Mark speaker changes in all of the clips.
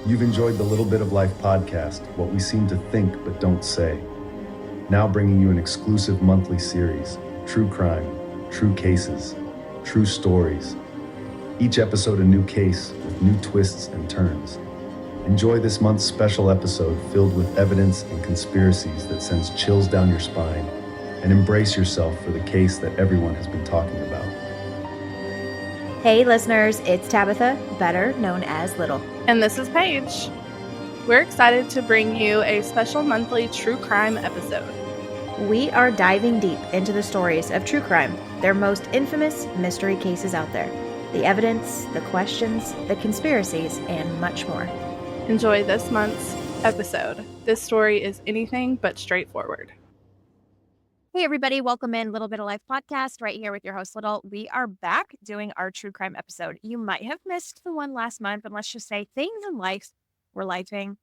Speaker 1: You've enjoyed the Little Bit of Life podcast, what we seem to think but don't say. Now bringing you an exclusive monthly series, True Crime, True Cases, True Stories. Each episode a new case with new twists and turns. Enjoy this month's special episode filled with evidence and conspiracies that sends chills down your spine, and embrace yourself for the case that everyone has been talking about.
Speaker 2: Hey listeners, it's Tabitha, better known as Little.
Speaker 3: And this is Paige. We're excited to bring you a special monthly true crime episode.
Speaker 2: We are diving deep into the stories of true crime, their most infamous mystery cases out there. The evidence, the questions, the conspiracies, and much more.
Speaker 3: Enjoy this month's episode. This story is anything but straightforward.
Speaker 4: Hey everybody, welcome in Little Bit of Life podcast right here with your host Little. We are back doing our true crime episode. You might have missed the one last month, and let's just say things in life were lifing.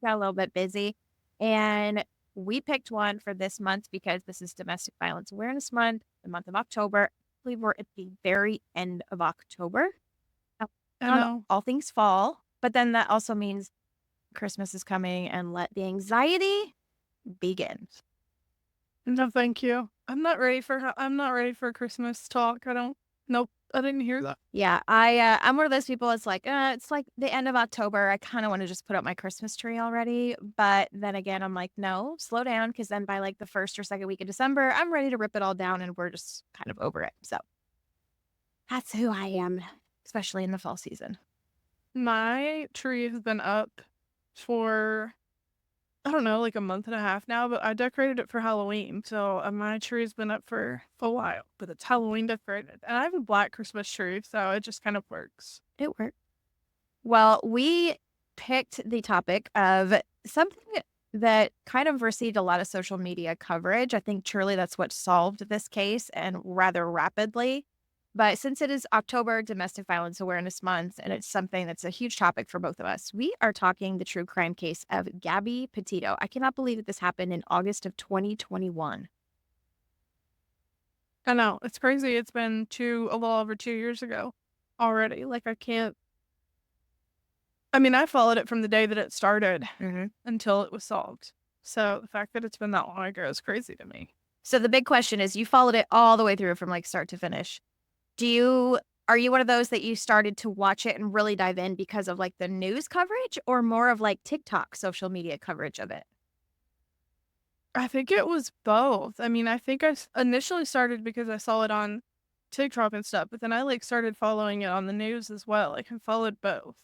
Speaker 4: Got a little bit busy, and we picked one for this month because this is Domestic Violence Awareness Month, the month of October. I believe we're at the very end of October. I know. All things fall, but then that also means Christmas is coming, and let the anxiety begin.
Speaker 3: No, thank you. I'm not ready for Christmas talk. Nope, I didn't hear that.
Speaker 4: Yeah, I'm one of those people. It's like the end of October. I kind of want to just put up my Christmas tree already, but then again, I'm like, no, slow down, because then by like the first or second week of December, I'm ready to rip it all down, and we're just kind of over it. So that's who I am, especially in the fall season.
Speaker 3: My tree has been up for, I don't know, like a month and a half now, but I decorated it for Halloween. So my tree's been up for a while, but it's Halloween decorated. And I have a black Christmas tree, so it just kind of works.
Speaker 4: It worked. Well, we picked the topic of something that kind of received a lot of social media coverage. I think truly that's what solved this case, and rather rapidly. But since it is October Domestic Violence Awareness Month, and it's something that's a huge topic for both of us, we are talking the true crime case of Gabby Petito. I cannot believe that this happened in August of 2021.
Speaker 3: I know, it's crazy. It's been a little over 2 years ago already. Like, I followed it from the day that it started until it was solved. So the fact that it's been that long ago is crazy to me.
Speaker 4: So the big question is, you followed it all the way through from like start to finish. Are you one of those that you started to watch it and really dive in because of like the news coverage, or more of like TikTok social media coverage of it?
Speaker 3: I think it was both. I think I initially started because I saw it on TikTok and stuff, but then I like started following it on the news as well. Like, I followed both.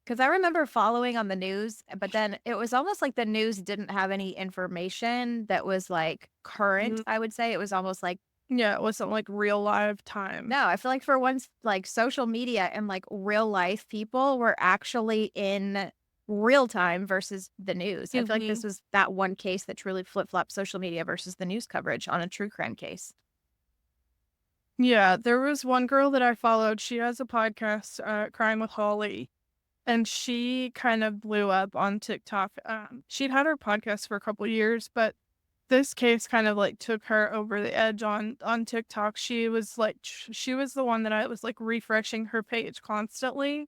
Speaker 4: Because I remember following on the news, but then it was almost like the news didn't have any information that was like current, I would say. It was almost like,
Speaker 3: yeah, it wasn't like real live time.
Speaker 4: no, I feel like for once, like social media and like real life people were actually in real time versus the news. I feel like this was that one case that truly flip-flopped social media versus the news coverage on a true crime case.
Speaker 3: Yeah, there was one girl that I followed. She has a podcast, Crime with Holly, and she kind of blew up on TikTok. She'd had her podcast for a couple years, but this case kind of like took her over the edge on TikTok. She was the one that I was like refreshing her page constantly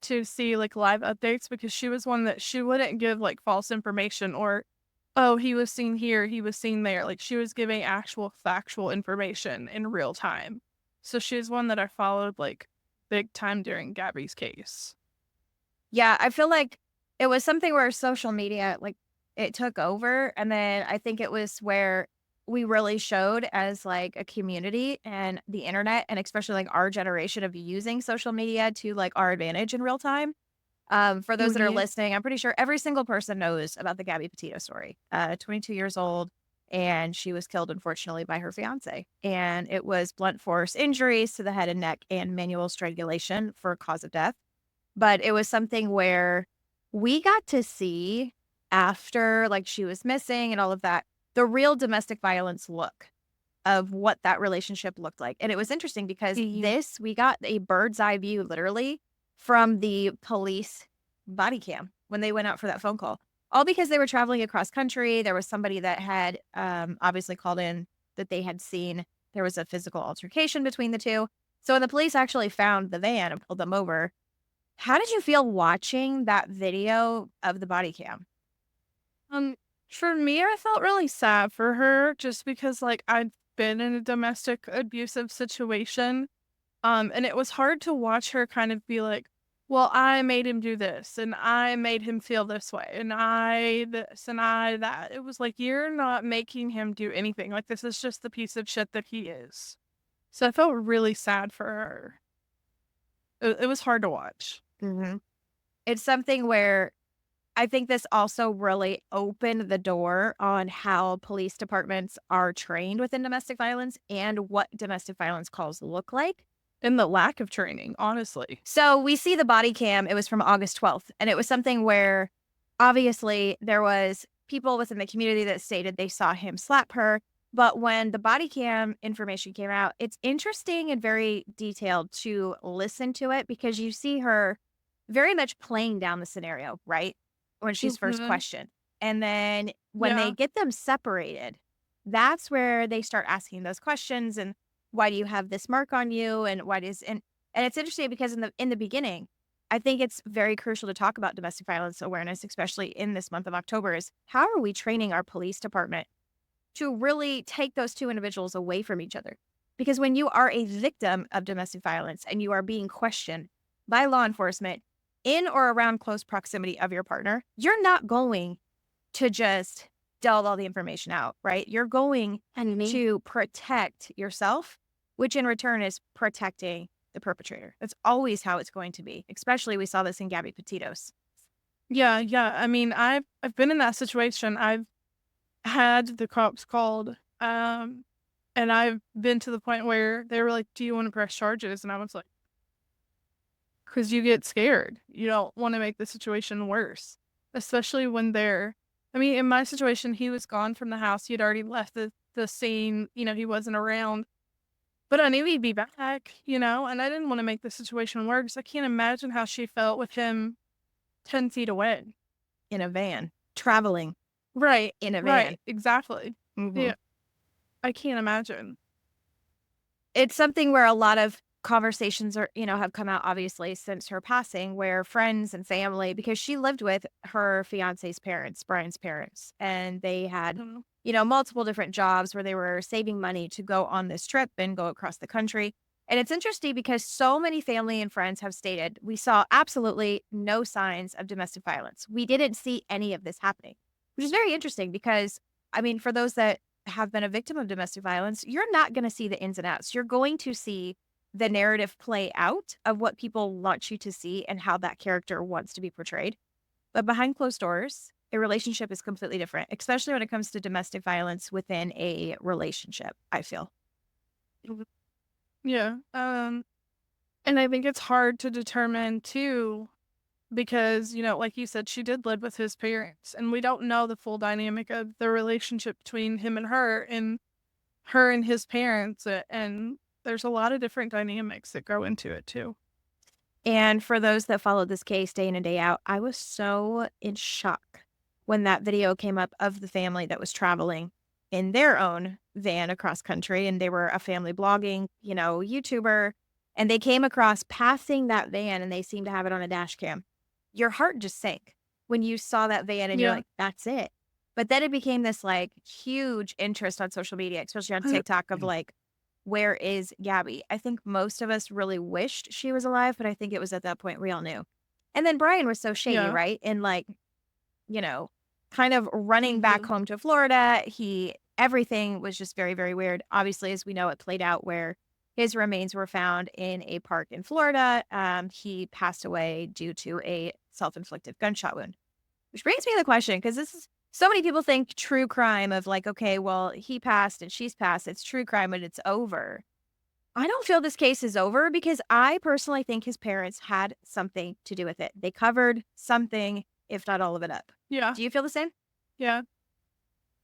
Speaker 3: to see like live updates, because she was one that she wouldn't give like false information or, oh, he was seen here, he was seen there. Like, she was giving actual factual information in real time. So she's one that I followed like big time during Gabby's case.
Speaker 4: Yeah, I feel like it was something where social media, like, it took over, and then I think it was where we really showed as like a community and the internet, and especially like our generation, of using social media to like our advantage in real time. For those that are listening, I'm pretty sure every single person knows about the Gabby Petito story. 22 years old, and she was killed, unfortunately, by her fiance. And it was blunt force injuries to the head and neck and manual strangulation for cause of death. But it was something where we got to see, after like she was missing and all of that, the real domestic violence look of what that relationship looked like. And it was interesting because we got a bird's eye view literally from the police body cam when they went out for that phone call, all because they were traveling across country. There was somebody that had obviously called in that they had seen there was a physical altercation between the two. So when the police actually found the van and pulled them over, How did you feel watching that video of the body cam?
Speaker 3: Um, for me, I felt really sad for her just because like I'd been in a domestic abusive situation. And it was hard to watch her kind of be like, well, I made him do this and I made him feel this way and I this and I that. It was like, you're not making him do anything. Like, this is just the piece of shit that he is. So I felt really sad for her. It was hard to watch.
Speaker 4: Mm-hmm. It's something where I think this also really opened the door on how police departments are trained within domestic violence and what domestic violence calls look like.
Speaker 3: And the lack of training, honestly.
Speaker 4: So we see the body cam. It was from August 12th. And it was something where obviously there was people within the community that stated they saw him slap her. But when the body cam information came out, it's interesting and very detailed to listen to it because you see her very much playing down the scenario, right? When she's first
Speaker 3: Mhm.
Speaker 4: questioned. And then when they
Speaker 3: Yeah.
Speaker 4: get them separated, that's where they start asking those questions and why do you have this mark on you and why does and it's interesting because in the beginning, I think it's very crucial to talk about domestic violence awareness, especially in this month of October, is how are we training our police department to really take those two individuals away from each other? Because when you are a victim of domestic violence and you are being questioned by law enforcement in or around close proximity of your partner, you're not going to just delve all the information out, right? You're going to protect yourself, which in return is protecting the perpetrator. That's always how it's going to be. Especially we saw this in Gabby Petito's.
Speaker 3: Yeah. I mean, I've been in that situation. I've had the cops called. And I've been to the point where they were like, do you want to press charges? And I was like, because you get scared. You don't want to make the situation worse, especially when I mean, in my situation, he was gone from the house. He had already left the scene. He wasn't around, but I knew he'd be back, and I didn't want to make the situation worse. I can't imagine how she felt with him 10 feet away.
Speaker 4: In a van, traveling
Speaker 3: Right.
Speaker 4: in a van.
Speaker 3: Right. Exactly.
Speaker 4: Mhm.
Speaker 3: Yeah. I can't imagine.
Speaker 4: It's something where a lot of conversations are, have come out obviously since her passing, where friends and family, because she lived with her fiance's parents, Brian's parents, and they had,
Speaker 3: Mhm.
Speaker 4: multiple different jobs where they were saving money to go on this trip and go across the country. And it's interesting because so many family and friends have stated we saw absolutely no signs of domestic violence. We didn't see any of this happening, which is very interesting because, I mean, for those that have been a victim of domestic violence, you're not going to see the ins and outs. You're going to see the narrative play out of what people want you to see and how that character wants to be portrayed. But behind closed doors, a relationship is completely different, especially when it comes to domestic violence within a relationship, I feel.
Speaker 3: Yeah. And I think it's hard to determine too, because, like you said, she did live with his parents, and we don't know the full dynamic of the relationship between him and her and his parents. And there's a lot of different dynamics that go into it too.
Speaker 4: And for those that followed this case day in and day out, I was so in shock when that video came up of the family that was traveling in their own van across country. And they were a family blogging, YouTuber. And they came across passing that van and they seemed to have it on a dash cam. Your heart just sank when you saw that van and you're
Speaker 3: Yeah.
Speaker 4: like, that's it. But then it became this like huge interest on social media, especially on TikTok of like, where is Gabby? I think most of us really wished she was alive, but I think it was at that point we all knew. And then Brian was so shady,
Speaker 3: Yeah.
Speaker 4: right? And like, kind of running back home to Florida. Everything was just very, very weird. Obviously, as we know, it played out where his remains were found in a park in Florida. He passed away due to a self-inflicted gunshot wound. Which brings me to the question, because this is so many people think true crime of like, okay, well, he passed and she's passed. It's true crime and it's over. I don't feel this case is over because I personally think his parents had something to do with it. They covered something, if not all of it up.
Speaker 3: Yeah.
Speaker 4: Do you feel the same?
Speaker 3: Yeah.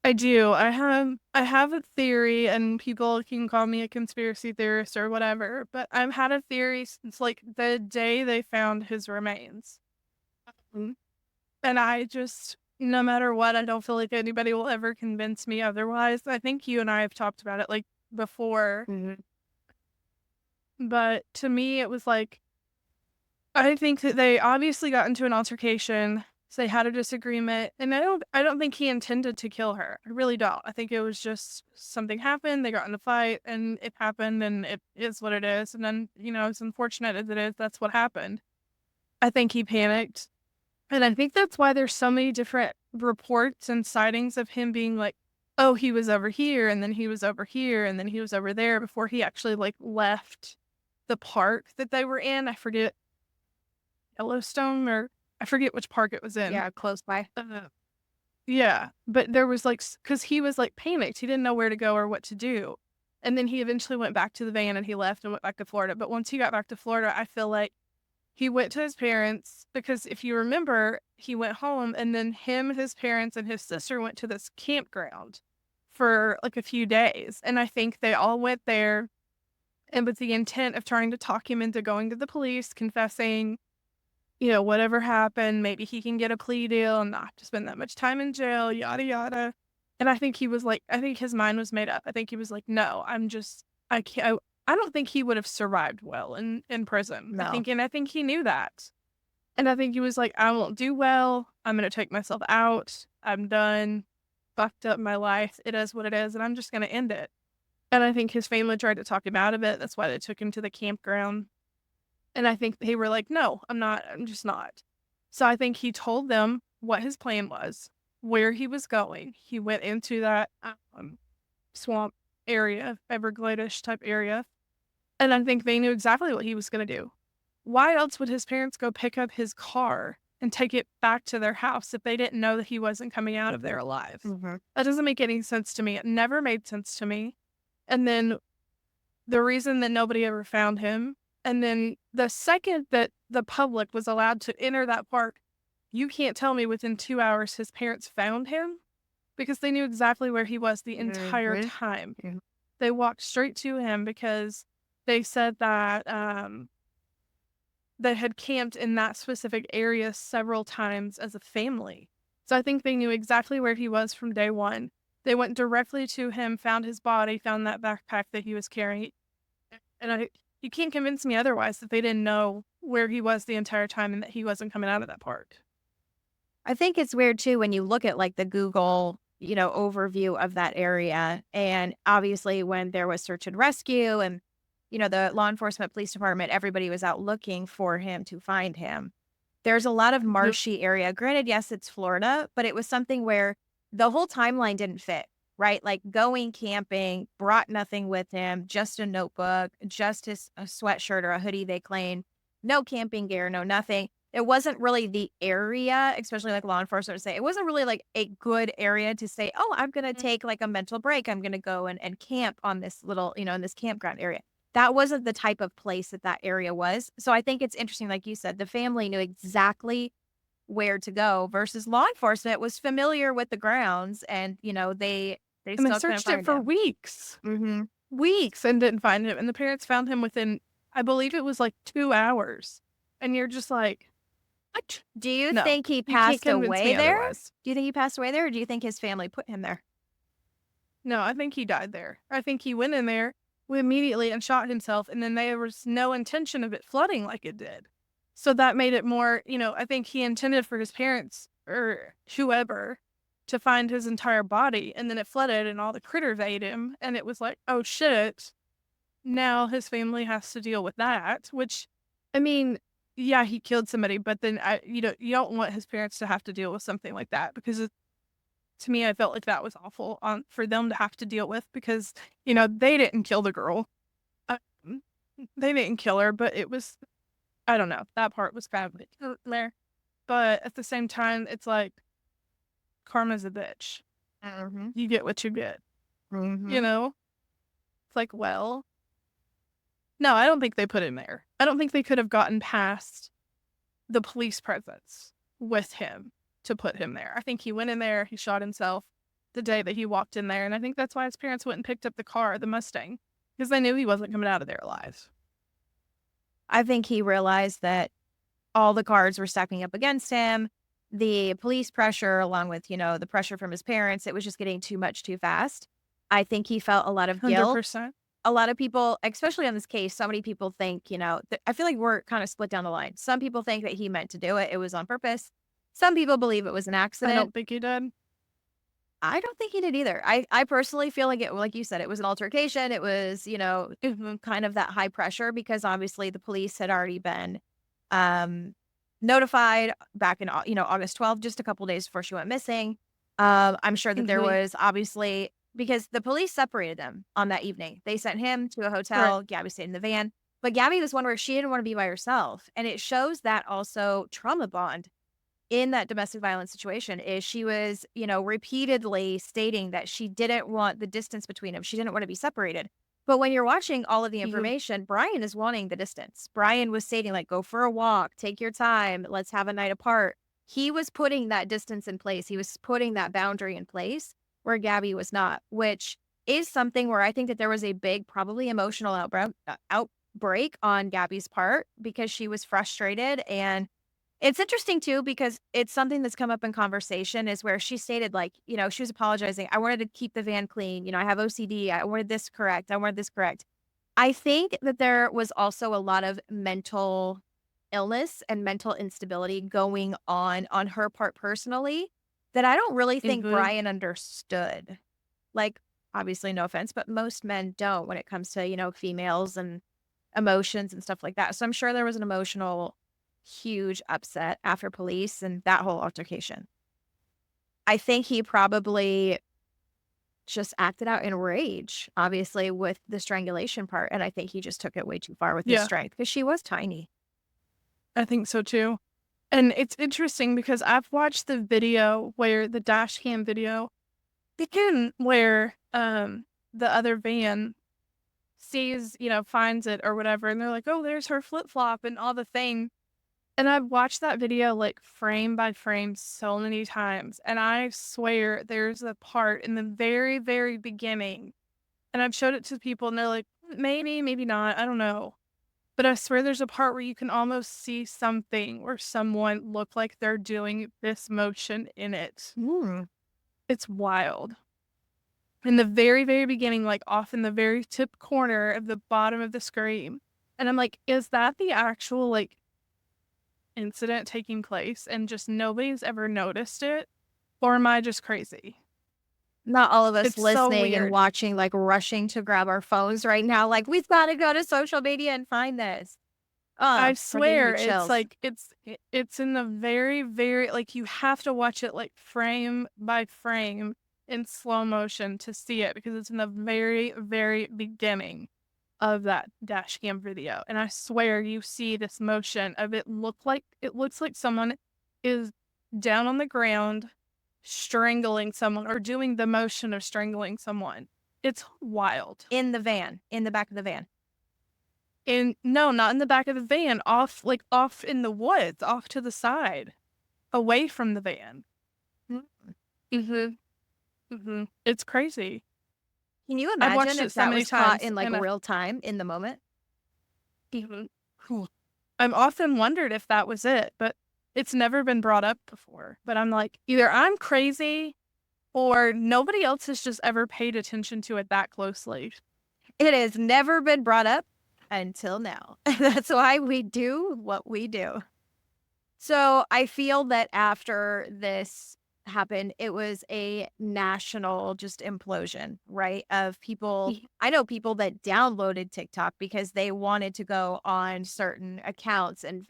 Speaker 3: I do. I have a theory, and people can call me a conspiracy theorist or whatever, but I've had a theory since like the day they found his remains. And I just, no matter what, I don't feel like anybody will ever convince me otherwise. I think you and I have talked about it like before,
Speaker 4: Mm-hmm.
Speaker 3: but to me, it was like, I think that they obviously got into an altercation. So they had a disagreement, and I don't think he intended to kill her. I really don't. I think it was just something happened. They got in a fight, and it happened, and it is what it is. And then, as unfortunate as it is, that's what happened. I think he panicked, and I think that's why there's so many different reports and sightings of him being like, "Oh, he was over here, and then he was over here, and then he was over there," before he actually like left the park that they were in. I forget, Yellowstone, or I forget which park it was in.
Speaker 4: Yeah, close by.
Speaker 3: Yeah, but there was like, because he was like panicked. He didn't know where to go or what to do. And then he eventually went back to the van and he left and went back to Florida. But once he got back to Florida, I feel like he went to his parents, because if you remember, he went home and then him, his parents, and his sister went to this campground for like a few days. And I think they all went there and with the intent of trying to talk him into going to the police, confessing, whatever happened, maybe he can get a plea deal and not have to spend that much time in jail, yada, yada. And I think he was like, I think his mind was made up. I think he was like, no, I can't, I don't think he would have survived well in prison.
Speaker 4: No.
Speaker 3: I think he knew that. And I think he was like, I won't do well. I'm going to take myself out. I'm done. Fucked up my life. It is what it is. And I'm just going to end it. And I think his family tried to talk him out of it. That's why they took him to the campground. And I think they were like, no, I'm not. I'm just not. So I think he told them what his plan was, where he was going. He went into that swamp area, Everglades type area. And I think they knew exactly what he was going to do. Why else would his parents go pick up his car and take it back to their house if they didn't know that he wasn't coming out of there alive?
Speaker 4: Mm-hmm.
Speaker 3: That doesn't make any sense to me. It never made sense to me. And then the reason that nobody ever found him, and then the second that the public was allowed to enter that park, you can't tell me within 2 hours his parents found him, because they knew exactly where he was the entire time.
Speaker 4: Yeah.
Speaker 3: They walked straight to him because they said that they had camped in that specific area several times as a family. So I think they knew exactly where he was from day one. They went directly to him, found his body, found that backpack that he was carrying. And you can't convince me otherwise that they didn't know where he was the entire time and that he wasn't coming out of that park.
Speaker 4: I think it's weird too when you look at like the Google, overview of that area. And obviously when there was search and rescue and, the law enforcement police department, everybody was out looking for him to find him. There's a lot of marshy area. Granted, yes, it's Florida, but it was something where the whole timeline didn't fit, right? Like going camping, brought nothing with him, just a notebook, just a sweatshirt or a hoodie they claimed, no camping gear, no nothing. It wasn't really the area, especially like law enforcement would say, it wasn't really like a good area to say, oh, I'm going to take like a mental break. I'm going to go and camp on this little, in this campground area. That wasn't the type of place that area was. So I think it's interesting, like you said, the family knew exactly where to go versus law enforcement was familiar with the grounds and, they
Speaker 3: And they searched it for weeks.
Speaker 4: Mm-hmm.
Speaker 3: Weeks and didn't find him. And the parents found him within, I believe it was like 2 hours. And you're just like, what?
Speaker 4: Do you
Speaker 3: No,
Speaker 4: think he
Speaker 3: you can't
Speaker 4: passed
Speaker 3: convince
Speaker 4: away
Speaker 3: me
Speaker 4: there?
Speaker 3: otherwise.
Speaker 4: Do you think he passed away there, or do you think his family put him there?
Speaker 3: No, I think he died there. I think he went in there immediately and shot himself. And then there was no intention of it flooding like it did. So that made it more, I think he intended for his parents or whoever to find his entire body. And then it flooded and all the critters ate him. And it was like, oh shit. Now his family has to deal with that, which, I mean, yeah, he killed somebody, but then you don't want his parents to have to deal with something like that, because to me, I felt like that was awful for them to have to deal with, because, they didn't kill the girl. They didn't kill her, but it was, I don't know. That part was kind of there. But at the same time, it's like, karma's a bitch.
Speaker 4: Mm-hmm.
Speaker 3: You get what you get.
Speaker 4: Mm-hmm.
Speaker 3: It's like, well, no, I don't think they put him there. I don't think they could have gotten past the police presence with him to put him there. I think he went in there, he shot himself the day that he walked in there. And I think that's why his parents went and picked up the car, the Mustang, because they knew he wasn't coming out of there alive.
Speaker 4: I think he realized that all the cards were stacking up against him. The police pressure, along with, the pressure from his parents, it was just getting too much too fast. I think he felt a lot of guilt.
Speaker 3: 100%.
Speaker 4: a lot of people, especially on this case, so many people think, I feel like we're kind of split down the line. Some people think that he meant to do it. It was on purpose. Some people believe it was an
Speaker 3: I
Speaker 4: accident.
Speaker 3: don't think he did.
Speaker 4: I don't think he did either. I personally feel like like you said, it was an altercation. It was, kind of that high pressure because obviously the police had already been um, notified back in, August 12th, just a couple days before she went missing. I'm sure that there
Speaker 3: Mhm.
Speaker 4: was obviously because the police separated them on that evening. They sent him to a
Speaker 3: Right.
Speaker 4: hotel. Gabby stayed in the van. But Gabby was one where she didn't want to be by herself. And it shows that also trauma bond in that domestic violence situation is she was, repeatedly stating that she didn't want the distance between them. She didn't want to be separated. But when you're watching all of the
Speaker 3: Mhm.
Speaker 4: information, Brian is wanting the distance. Brian was stating, like, go for a walk, take your time, let's have a night apart. He was putting that distance in place. He was putting that boundary in place where Gabby was not, which is something where I think that there was a big, probably emotional outbreak on Gabby's part because she was frustrated and it's interesting too because it's something that's come up in conversation is where she stated like, she was apologizing. I wanted to keep the van clean. I have OCD. I wanted this correct. I wanted this correct. I think that there was also a lot of mental illness and mental instability going on her part personally that I don't really think
Speaker 3: Mhm.
Speaker 4: Brian understood. Like, obviously, no offense, but most men don't when it comes to, females and emotions and stuff like that. So I'm sure there was an emotional, huge upset after police and that whole altercation. I think he probably just acted out in rage, obviously, with the strangulation part. And I think he just took it way too far with his
Speaker 3: Yeah,
Speaker 4: strength because she was tiny.
Speaker 3: I think so too. And it's interesting because I've watched the video where the dash cam video where the other van sees, finds it or whatever, and they're like, "Oh, there's her flip-flop and all the thing." And I've watched that video like frame by frame so many times, and I swear there's a part in the very, very beginning, and I've showed it to people and they're like, maybe, maybe not, I don't know. But I swear there's a part where you can almost see something or someone look like they're doing this motion in it.
Speaker 4: Mm.
Speaker 3: It's wild. In the very, very beginning, like off in the very tip corner of the bottom of the screen. And I'm like, is that the actual like incident taking place and just nobody's ever noticed it? Or am I just crazy?
Speaker 4: Not all of us
Speaker 3: It's so
Speaker 4: listening and
Speaker 3: weird.
Speaker 4: watching, like rushing to grab our phones right now. Like, we've got to go to social media and find this.
Speaker 3: I
Speaker 4: Oh, we're giving
Speaker 3: swear
Speaker 4: me
Speaker 3: it's
Speaker 4: chills.
Speaker 3: like it's in the very, very like you have to watch it like frame by frame in slow motion to see it because it's in the very, very beginning of that dash cam video. And I swear you see this motion of it looks like someone is down on the ground strangling someone or doing the motion of strangling someone. It's wild.
Speaker 4: In the van, in the back of the van.
Speaker 3: No, not in the back of the van, off in the woods, off to the side, away from the van. Mhm. Mhm. It's crazy.
Speaker 4: Can you
Speaker 3: I've
Speaker 4: imagine
Speaker 3: watched it
Speaker 4: if
Speaker 3: so
Speaker 4: that
Speaker 3: many
Speaker 4: was caught
Speaker 3: times
Speaker 4: in like
Speaker 3: and
Speaker 4: real time in the moment?
Speaker 3: Mhm. I've often wondered if that was it, but it's never been brought up before. But I'm like, either I'm crazy or nobody else has just ever paid attention to it that closely.
Speaker 4: It has never been brought up until now. That's why we do what we do. So I feel that after this happened, it was a national just implosion, right? Of people. I know people that downloaded TikTok because they wanted to go on certain accounts and,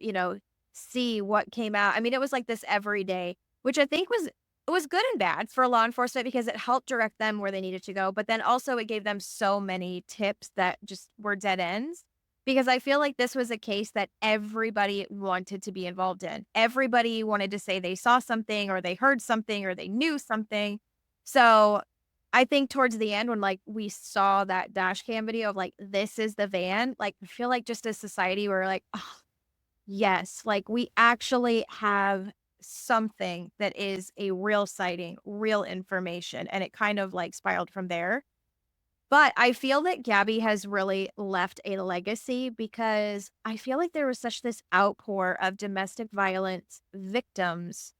Speaker 4: see what came out. I mean, it was like this every day, which I think was good and bad for law enforcement because it helped direct them where they needed to go. But then also it gave them so many tips that just were dead ends because I feel like this was a case that everybody wanted to be involved in. Everybody wanted to say they saw something or they heard something or they knew something. So I think towards the end when like we saw that dash cam video of like this is the van, like I feel like just as society we're like, oh, yes, like we actually have something that is a real sighting, real information, and it kind of like spiraled from there. But I feel that Gabby has really left a legacy because I feel like there was such this outpour of domestic violence victims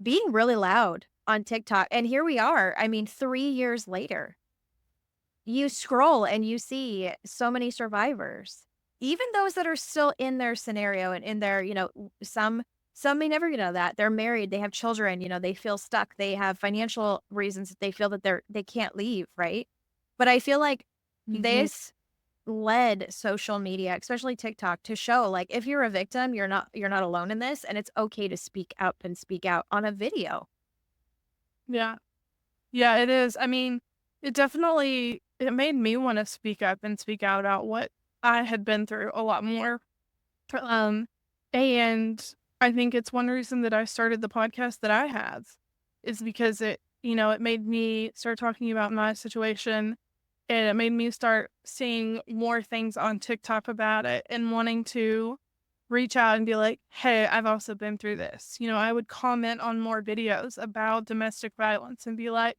Speaker 4: being really loud on TikTok. And here we are. I mean, 3 years later. you scroll and you see so many survivors, even those that are still in their scenario and in their, some may never know that they're married, they have children, they feel stuck, they have financial reasons that they feel that they can't leave, right? But I feel like
Speaker 3: Mhm.
Speaker 4: this led social media, especially TikTok, to show like if you're a victim, you're not alone in this, and it's okay to speak out and speak out on a video.
Speaker 3: Yeah. Yeah, it is. I mean, it made me want to speak up and speak out about what I had been through a lot more. Um, and I think it's one reason that I started the podcast that I have is because it made me start talking about my situation, and it made me start seeing more things on TikTok about it and wanting to reach out and be like, hey, I've also been through this. I would comment on more videos about domestic violence and be like,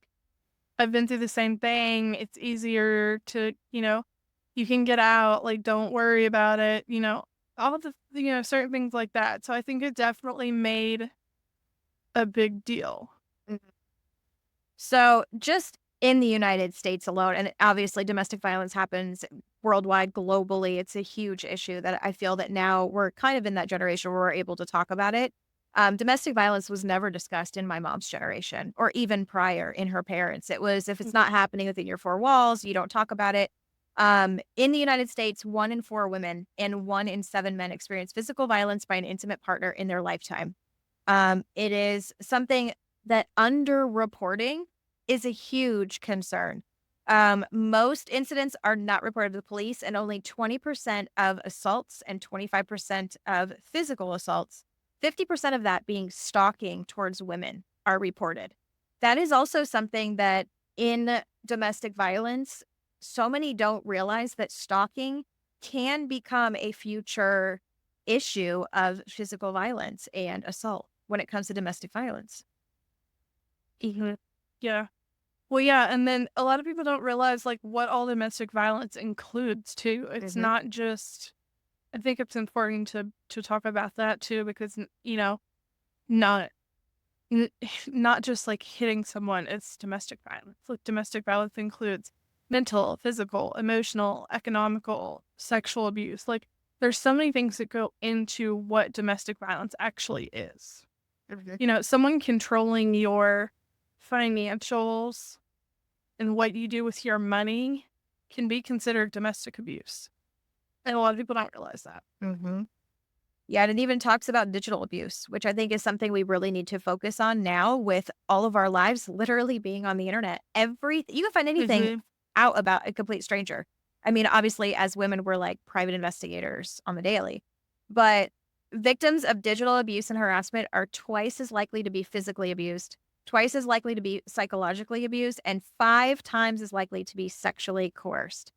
Speaker 3: I've been through the same thing. It's easier to, you can get out, like, don't worry about it, all the, certain things like that. So I think it definitely made a big deal.
Speaker 4: Mhm. So just in the United States alone, and obviously domestic violence happens worldwide, globally. It's a huge issue that I feel that now we're kind of in that generation where we're able to talk about it. Domestic violence was never discussed in my mom's generation or even prior in her parents. It was if it's not happening within your four walls, you don't talk about it. In the United States, 1 in 4 women and 1 in 7 men experience physical violence by an intimate partner in their lifetime. It is something that underreporting is a huge concern. Most incidents are not reported to the police, and only 20% of assaults and 25% of physical assaults, 50% of that being stalking towards women, are reported. That is also something that in domestic violence, so many don't realize that stalking can become a future issue of physical violence and assault when it comes to domestic violence.
Speaker 3: Mhm. Yeah. Well, yeah, and then a lot of people don't realize, like, what all domestic violence includes, too. It's
Speaker 4: Mhm.
Speaker 3: not just I think it's important to talk about that, too, because, not n not just, like, hitting someone, it's domestic violence. Like, domestic violence includes mental, physical, emotional, economical, sexual abuse. Like, there's so many things that go into what domestic violence actually is.
Speaker 4: Mhm.
Speaker 3: Someone controlling your financials and what you do with your money can be considered domestic abuse. And a lot of people don't realize that.
Speaker 4: Mhm. Yeah, and it even talks about digital abuse, which I think is something we really need to focus on now with all of our lives literally being on the internet. You can find anything
Speaker 3: Mhm.
Speaker 4: out about a complete stranger. I mean, obviously, as women, we're like private investigators on the daily, but victims of digital abuse and harassment are twice as likely to be physically abused, twice as likely to be psychologically abused, and 5 times as likely to be sexually coerced.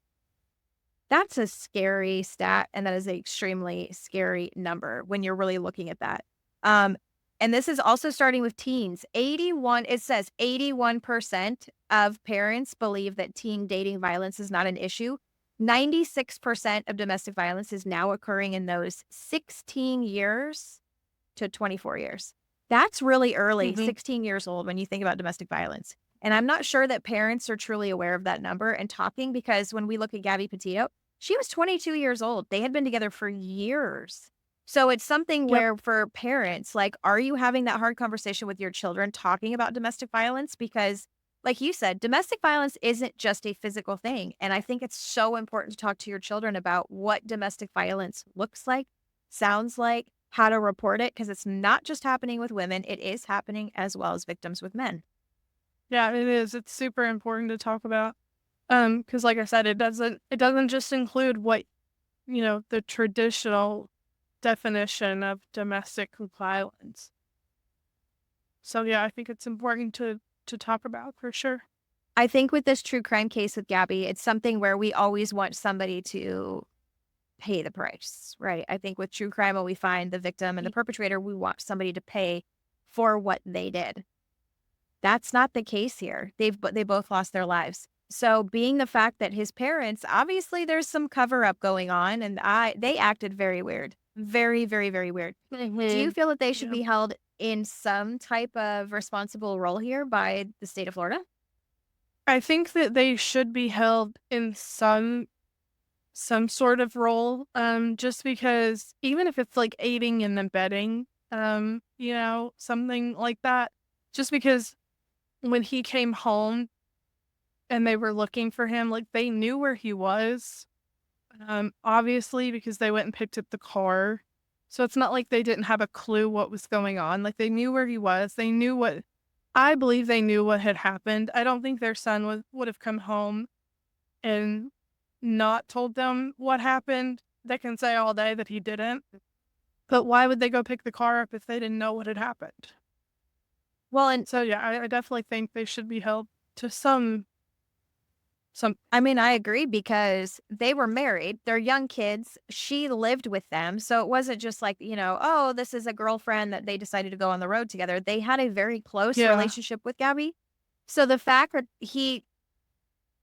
Speaker 4: That's a scary stat, and that is an extremely scary number when you're really looking at that. Um, and this is also starting with teens. It says 81% of parents believe that teen dating violence is not an issue. 96% of domestic violence is now occurring in those 16 years to 24 years. That's really early,
Speaker 3: Mhm.
Speaker 4: 16 years old when you think about domestic violence. And I'm not sure that parents are truly aware of that number and talking, because when we look at Gabby Petito, she was 22 years old. They had been together for years. So it's something
Speaker 3: Yep.
Speaker 4: where for parents, like, are you having that hard conversation with your children talking about domestic violence? Because, like you said, domestic violence isn't just a physical thing. And I think it's so important to talk to your children about what domestic violence looks like, sounds like, how to report it, because it's not just happening with women, it is happening as well as victims with men.
Speaker 3: Yeah, it is. It's super important to talk about. Because like I said, it doesn't just include what, the traditional definition of domestic violence. So yeah, I think it's important to talk about for sure.
Speaker 4: I think with this true crime case with Gabby, it's something where we always want somebody to pay the price, right? I think with true crime, when we find the victim and the perpetrator, we want somebody to pay for what they did. That's not the case here. They both lost their lives. So being the fact that his parents, obviously there's some cover up going on, and they acted very weird. Very, very, very weird. Do you
Speaker 3: Mhm.
Speaker 4: feel that they should
Speaker 3: Yeah.
Speaker 4: be held in some type of responsible role here by the state of Florida?
Speaker 3: I think that they should be held in some sort of role, just because even if it's like aiding and abetting, something like that, just because when he came home and they were looking for him, like they knew where he was, obviously because they went and picked up the car. So it's not like they didn't have a clue what was going on. Like they knew where he was. I believe they knew what had happened. I don't think their son would have come home and not told them what happened. They can say all day that he didn't, but why would they go pick the car up if they didn't know what had happened?
Speaker 4: Well, and
Speaker 3: So yeah, I definitely think they should be held to some.
Speaker 4: I mean, I agree because they were married. They're young kids. She lived with them. So it wasn't just like, oh, this is a girlfriend that they decided to go on the road together. They had a very close
Speaker 3: Yeah.
Speaker 4: relationship with Gabby. So the fact that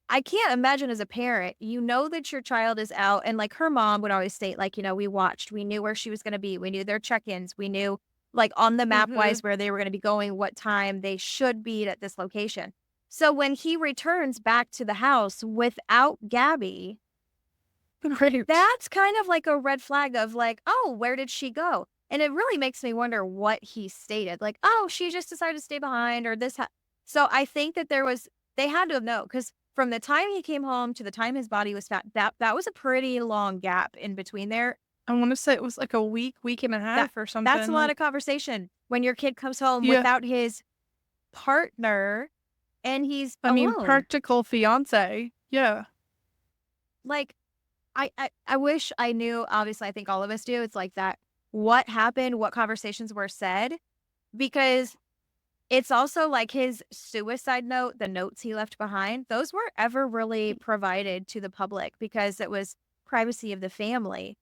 Speaker 4: I can't imagine as a parent, that your child is out. And like her mom would always state, like, we watched, we knew where she was going to be. We knew their check ins. We knew, like, on the map
Speaker 3: Mm-hmm.
Speaker 4: wise where they were going to be going, what time they should be at this location. So when he returns back to the house without Gabby,
Speaker 3: Right.
Speaker 4: that's kind of like a red flag of like, oh, where did she go? And it really makes me wonder what he stated. Like, oh, she just decided to stay behind or this. So I think that they had to have known because from the time he came home to the time his body was found, that was a pretty long gap in between there.
Speaker 3: I want to say it was like a week and a half or something.
Speaker 4: That's a lot of conversation when your kid comes home
Speaker 3: Yeah.
Speaker 4: without his partner and he's alone.
Speaker 3: Practical fiance. Yeah.
Speaker 4: Like, I wish I knew, obviously, I think all of us do. It's like that. What happened? What conversations were said? Because it's also like his suicide note, the notes he left behind, those weren't ever really provided to the public because it was privacy of the family.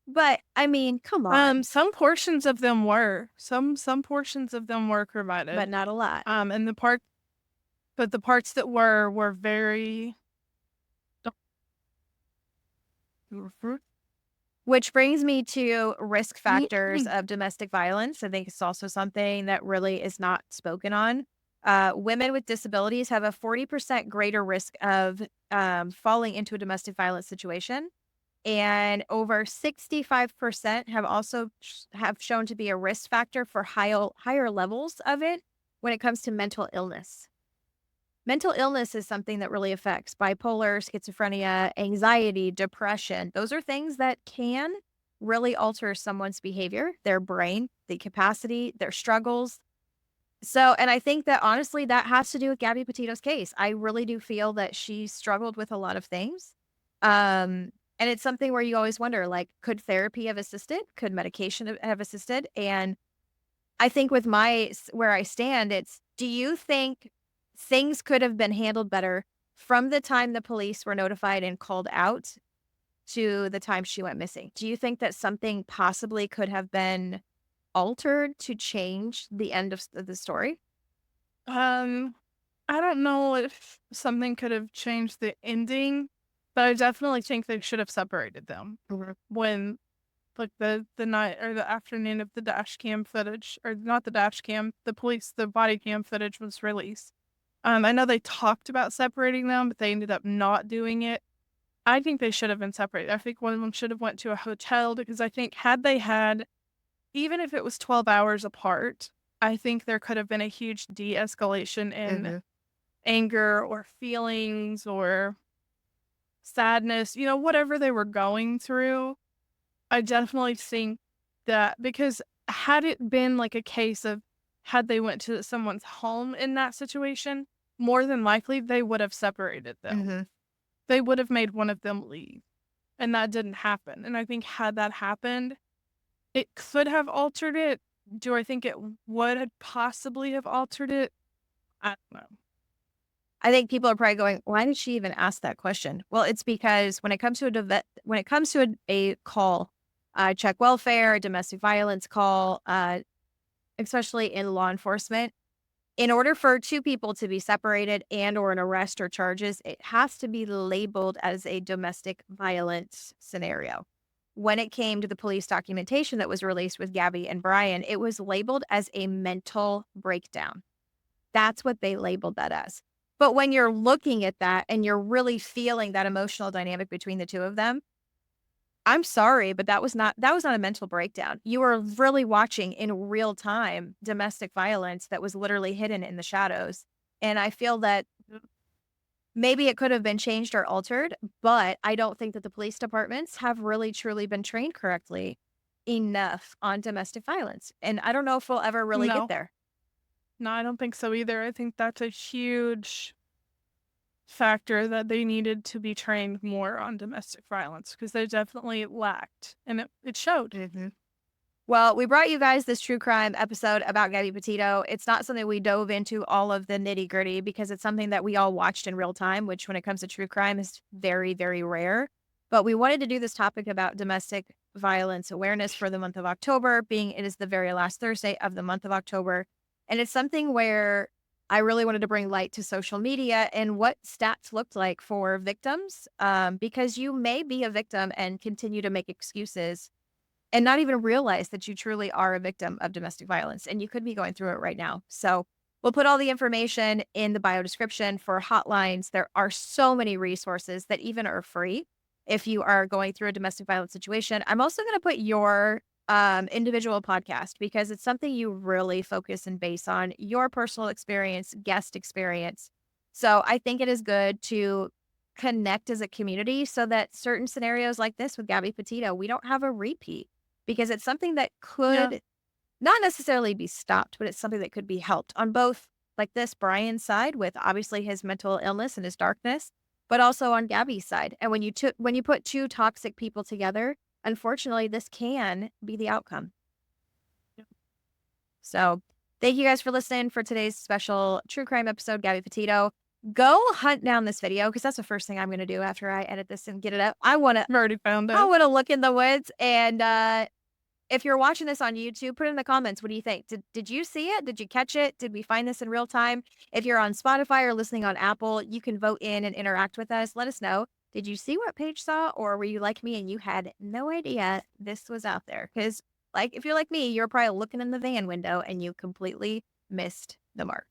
Speaker 4: But I mean, come on.
Speaker 3: Some portions of them were. Some portions of them were provided.
Speaker 4: But not a lot.
Speaker 3: And the parts that were very.
Speaker 4: Which brings me to risk factors of domestic violence. I think it's also something that really is not spoken on. Women with disabilities have a 40% greater risk of falling into a domestic violence situation. And over 65% have also have shown to be a risk factor for higher levels of it when it comes to mental illness. Mental illness is something that really affects bipolar, schizophrenia, anxiety, depression. Those are things that can really alter someone's behavior, their brain, the capacity, their struggles. So, and I think that honestly, that has to do with Gabby Petito's case. I really do feel that she struggled with a lot of things. And it's something where you always wonder, like, could therapy have assisted? Could medication have assisted? And I think with where I stand, do you think things could have been handled better from the time the police were notified and called out to the time she went missing? Do you think that something possibly could have been altered to change the end of the story?
Speaker 3: I don't know if something could have changed the ending, but I definitely think they should have separated them when, like, the night or the afternoon of the dash cam footage, or not the dash cam, the body cam footage was released. I know they talked about separating them, but they ended up not doing it. I think they should have been separated. I think one of them should have went to a hotel because I think had they had, even if it was 12 hours apart, I think there could have been a huge de-escalation in anger or feelings or sadness, whatever they were going through. I definitely think that because had it been like a case of had they went to someone's home in that situation, more than likely they would have separated them. They would have made one of them leave. And that didn't happen. And I think had that happened, it could have altered it. Do I think it would have possibly have altered it? I don't know.
Speaker 4: I think people are probably going, why did she even ask that question? Well, it's because when it comes to a call, check welfare, a domestic violence call, especially in law enforcement, in order for two people to be separated and or an arrest or charges, it has to be labeled as a domestic violence scenario. When it came to the police documentation that was released with Gabby and Brian, it was labeled as a mental breakdown. That's what they labeled that as. But when you're looking at that and you're really feeling that emotional dynamic between the two of them, I'm sorry, but that was not a mental breakdown. You were really watching in real time domestic violence that was literally hidden in the shadows. And I feel that maybe it could have been changed or altered, but I don't think that the police departments have really truly been trained correctly enough on domestic violence. And I don't know if we'll ever really
Speaker 3: No.
Speaker 4: get there.
Speaker 3: No, I don't think so either. I think that's a huge factor that they needed to be trained more on domestic violence because they definitely lacked, and it showed.
Speaker 4: Well, we brought you guys this true crime episode about Gabby Petito. It's not something we dove into all of the nitty gritty because it's something that we all watched in real time, which when it comes to true crime is very, very rare. But we wanted to do this topic about domestic violence awareness for the month of October, being it is the very last Thursday of the month of October. And it's something where I really wanted to bring light to social media and what stats looked like for victims, because you may be a victim and continue to make excuses and not even realize that you truly are a victim of domestic violence, and you could be going through it right now. So we'll put all the information in the bio description for hotlines. There are so many resources that even are free if you are going through a domestic violence situation. I'm also going to put your individual podcast because it's something you really focus and base on your personal experience, guest experience. So I think it is good to connect as a community so that certain scenarios like this with Gabby Petito, we don't have a repeat because it's something that could not necessarily be stopped, but it's something that could be helped on both like this Brian's side with obviously his mental illness and his darkness, but also on Gabby's side. And when you put two toxic people together, unfortunately, this can be the outcome. So thank you guys for listening for today's special true crime episode, Gabby Petito. Go hunt down this video because that's the first thing I'm going to do after I edit this and get it up.
Speaker 3: I've already found it.
Speaker 4: I want to look in the woods. And if you're watching this on YouTube, put in the comments. What do you think? Did you see it? Did you catch it? Did we find this in real time? If you're on Spotify or listening on Apple, you can vote in and interact with us. Let us know. Did you see what Paige saw, or were you like me and you had no idea this was out there? Because, like, if you're like me, you're probably looking in the van window and you completely missed the mark.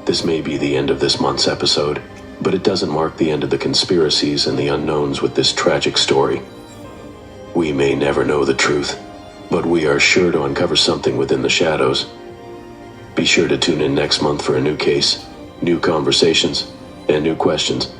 Speaker 5: This may be the end of this month's episode, but it doesn't mark the end of the conspiracies and the unknowns with this tragic story. We may never know the truth, but we are sure to uncover something within the shadows. Be sure to tune in next month for a new case, new conversations, and new questions.